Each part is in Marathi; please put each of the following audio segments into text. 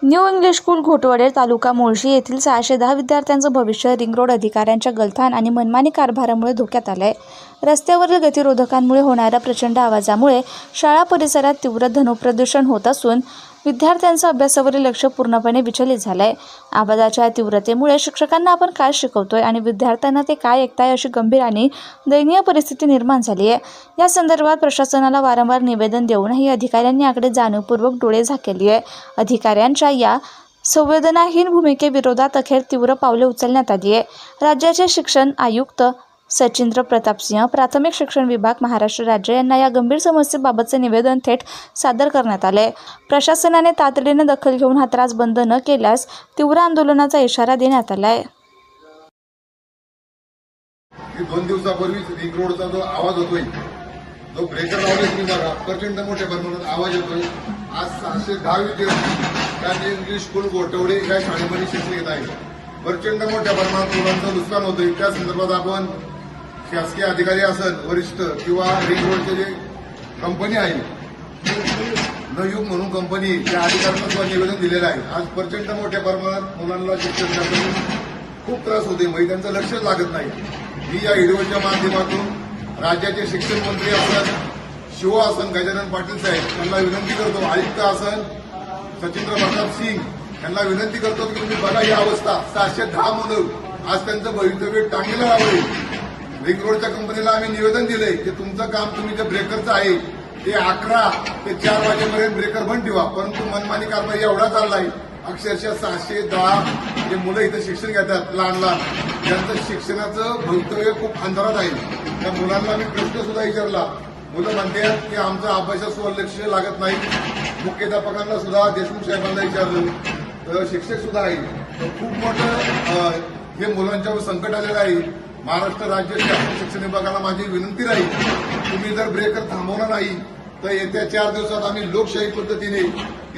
न्यू इंग्लिश स्कूल घोटवडे तालुका मुळशी येथील 610 विद्यार्थ्यांचं भविष्य रिंग रोड अधिकाऱ्यांच्या गलथान आणि मनमानी कारभारामुळे धोक्यात आलंय। रस्त्यावरील गतिरोधकांमुळे होणाऱ्या प्रचंड आवाजामुळे शाळा परिसरात तीव्र ध्वनिप्रदूषण होत असून विद्यार्थ्यांचं अभ्यासावरील लक्ष पूर्णपणे विचलित झालंय। आवाजाच्या तीव्रतेमुळे शिक्षकांना आपण काय शिकवतोय आणि विद्यार्थ्यांना ते काय ऐकताय अशी गंभीर आणि दयनीय परिस्थिती निर्माण झाली आहे। या संदर्भात प्रशासनाला वारंवार निवेदन देऊनही अधिकाऱ्यांनी याकडे जाणीवपूर्वक डोळे झाकले आहे। अधिकाऱ्यांच्या या संवेदनाहीन भूमिकेविरोधात अखेर तीव्र पावले उचलण्यात आली आहे। राज्याचे शिक्षण आयुक्त सचिंद्र प्रताप सिंह, प्राथमिक शिक्षण विभाग, महाराष्ट्र राज्य यांना या गंभीर समस्येबाबतचे निवेदन थेट सादर करण्यात आले। प्रशासनाने तातडीने दखल घेऊन हा त्रास बंद न केल्यास तीव्र आंदोलनाचा इशारा देण्यात आला आहे। 2 दिवसापूर्वी रिंग रोडचा जो आवाज होतोय, जो ब्रेकर लावले तुम्ही बघा, प्रचंड मोठ्या प्रमाणात आवाज येतोय। आज 610 विद्यार्थी त्या इंग्लिश स्कूल घोटवडे या शाळेमध्ये शिक्षण घेत आहेत। प्रचंड मोठ्या प्रमाणात मुलांचं नुकसान होतंय। त्या संदर्भात आपण शासकीय अधिकारी असेल, वरिष्ठ किंवा रिंग रोडचे जे कंपनी आहे, नवयुग म्हणून कंपनी, त्या अधिकाऱ्यांना सुद्धा निवेदन दिलेलं आहे। आज प्रचंड मोठ्या प्रमाणात मुलांना शिक्षण करताना खूप त्रास होते, म्हणजे त्यांचं लक्षच लागत नाही। मी या व्हिडिओच्या माध्यमातून राज्याचे शिक्षण मंत्री असतात, शिव आसन गजानन पाटील साहेब यांना विनंती करतो, आयुक्त आसन सचिंद्र प्रताप सिंह यांना विनंती करतो की तुम्ही बघा ही अवस्था। 610 मुलं आज त्यांचं भवितव्य टांगलेलं लावलंय। रिंग रोडच्या कंपनीला आम्ही निवेदन दिलंय की तुमचं काम, तुम्ही जे ब्रेकरचं आहे ते 11 ते 4 वाजेपर्यंत ब्रेकर बंद ठेवा, परंतु मनमानी कारभार एवढा चाललाय। अक्षरशः 610 जे मुलं इथं शिक्षण घेतात, लहान त्यांचं शिक्षणाचं भवितव्य खूप अंधारात आहे। त्या मुलांना मी प्रश्न सुद्धा विचारला, मुलं म्हणतात की आमचं अभ्यासावर लक्ष लागत नाही। मुख्याध्यापकांना सुद्धा, देशमुख साहेबांना विचारलं, तर शिक्षक सुद्धा आहे। खूप मोठं हे मुलांच्यावर संकट आलेलं आहे। महाराष्ट्र राज्य शासन शिक्षण विभागाला माझी विनंती राहील, तुम्ही जर ब्रेकर थांबवणार नाही तर येत्या 4 दिवसात आम्ही लोकशाही पद्धतीने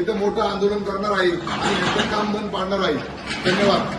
इथं मोठं आंदोलन करणार आहे आणि याचं काम बंद पाडणार आहे। धन्यवाद।